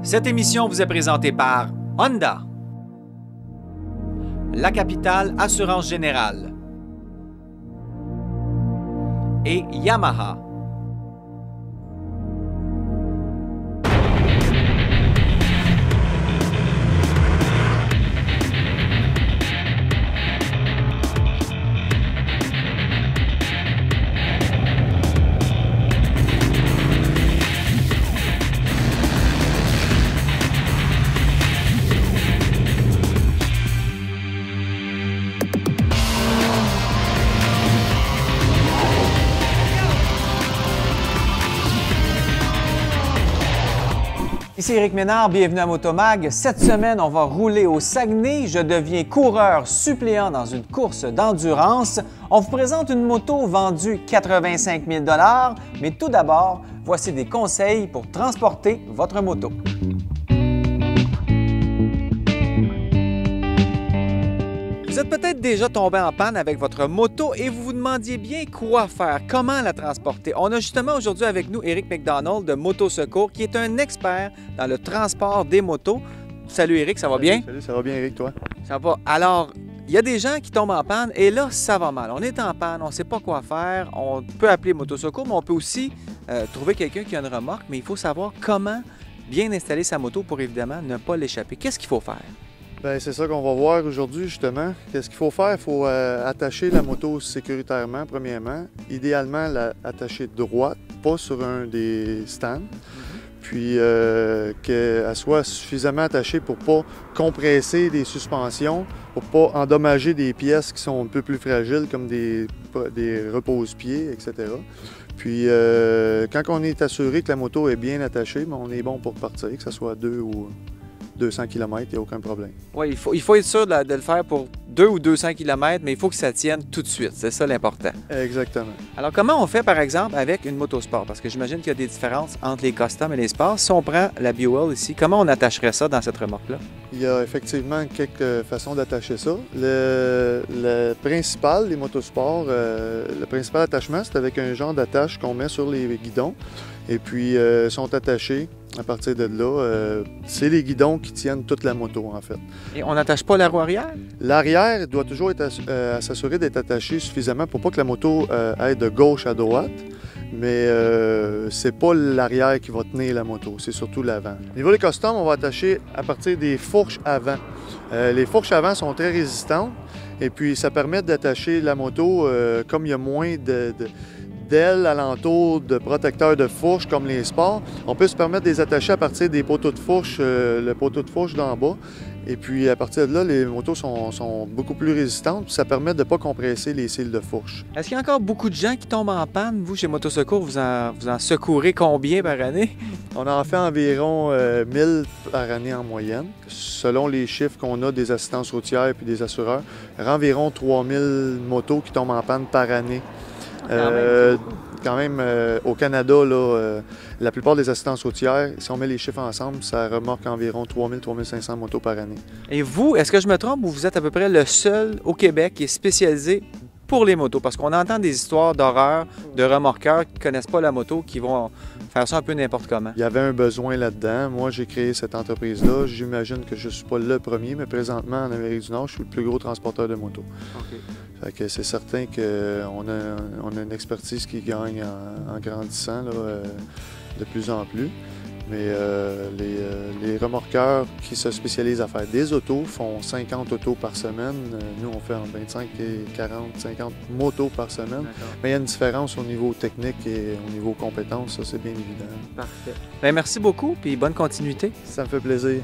Cette émission vous est présentée par Honda, La Capitale Assurance Générale et Yamaha. Ici Éric Ménard, bienvenue à Motomag. Cette semaine, on va rouler au Saguenay. Je deviens coureur suppléant dans une course d'endurance. On vous présente une moto vendue 85 000 $, mais tout d'abord, voici des conseils pour transporter votre moto. Vous êtes peut-être déjà tombé en panne avec votre moto et vous vous demandiez bien quoi faire, comment la transporter. On a justement aujourd'hui avec nous Éric McDonald de Motosecours qui est un expert dans le transport des motos. Salut Éric, ça va bien? Salut, ça va bien Éric, toi? Ça va. Alors, il y a des gens qui tombent en panne et là, ça va mal. On est en panne, on ne sait pas quoi faire. On peut appeler Motosecours, mais on peut aussi trouver quelqu'un qui a une remorque, mais il faut savoir comment bien installer sa moto pour évidemment ne pas l'échapper. Qu'est-ce qu'il faut faire? Bien, c'est ça qu'on va voir aujourd'hui, justement. Qu'est-ce qu'il faut faire? Il faut attacher la moto sécuritairement, premièrement. Idéalement, l'attacher droite, pas sur un des stands. Puis qu'elle soit suffisamment attachée pour ne pas compresser les suspensions, pour ne pas endommager des pièces qui sont un peu plus fragiles, comme des repose-pieds, etc. Puis quand on est assuré que la moto est bien attachée, bien, on est bon pour partir, que ce soit 2 ou 200 km, il n'y a aucun problème. Oui, il faut être sûr de le faire pour 2 ou 200 km, mais il faut que ça tienne tout de suite. C'est ça l'important. Exactement. Alors, comment on fait, par exemple, avec une moto sport? Parce que j'imagine qu'il y a des différences entre les custom et les sports. Si on prend la Buell ici, comment on attacherait ça dans cette remorque-là? Il y a effectivement quelques façons d'attacher ça. Le principal, les motosports, le principal attachement, c'est avec un genre d'attache qu'on met sur les guidons. Et puis, sont attachés à partir de là. C'est les guidons qui tiennent toute la moto, en fait. Et on n'attache pas la roue arrière? L'arrière doit toujours être s'assurer d'être attaché suffisamment pour pas que la moto aille de gauche à droite. Mais c'est pas l'arrière qui va tenir la moto, c'est surtout l'avant. Au niveau des customs, on va attacher à partir des fourches avant. Les fourches avant sont très résistantes et puis ça permet d'attacher la moto comme il y a moins d'ailes alentour de protecteurs de fourche comme les sports. On peut se permettre de les attacher à partir des poteaux de fourche, le poteau de fourche d'en bas. Et puis à partir de là, les motos sont beaucoup plus résistantes. Ça permet de ne pas compresser les cils de fourche. Est-ce qu'il y a encore beaucoup de gens qui tombent en panne? Vous, chez Motosecours, vous en secourez combien par année? On en fait environ 1000 par année en moyenne. Selon les chiffres qu'on a des assistances routières et des assureurs, il y a environ 3000 motos qui tombent en panne par année. Quand même, au Canada, là, la plupart des assistances routières, si on met les chiffres ensemble, ça remorque environ 3000-3500 motos par année. Et vous, est-ce que je me trompe ou vous êtes à peu près le seul au Québec qui est spécialisé pour les motos? Parce qu'on entend des histoires d'horreur de remorqueurs qui ne connaissent pas la moto, qui vont faire ça un peu n'importe comment. Il y avait un besoin là-dedans. Moi, j'ai créé cette entreprise-là. J'imagine que je ne suis pas le premier, mais présentement, en Amérique du Nord, je suis le plus gros transporteur de motos. Okay. Fait que c'est certain qu'on a une expertise qui gagne en grandissant là, de plus en plus. Mais les remorqueurs qui se spécialisent à faire des autos font 50 autos par semaine. Nous, on fait entre 25 et 40, 50 motos par semaine. Mais il y a une différence au niveau technique et au niveau compétence, ça c'est bien évident. Parfait. Bien, merci beaucoup et bonne continuité. Ça me fait plaisir.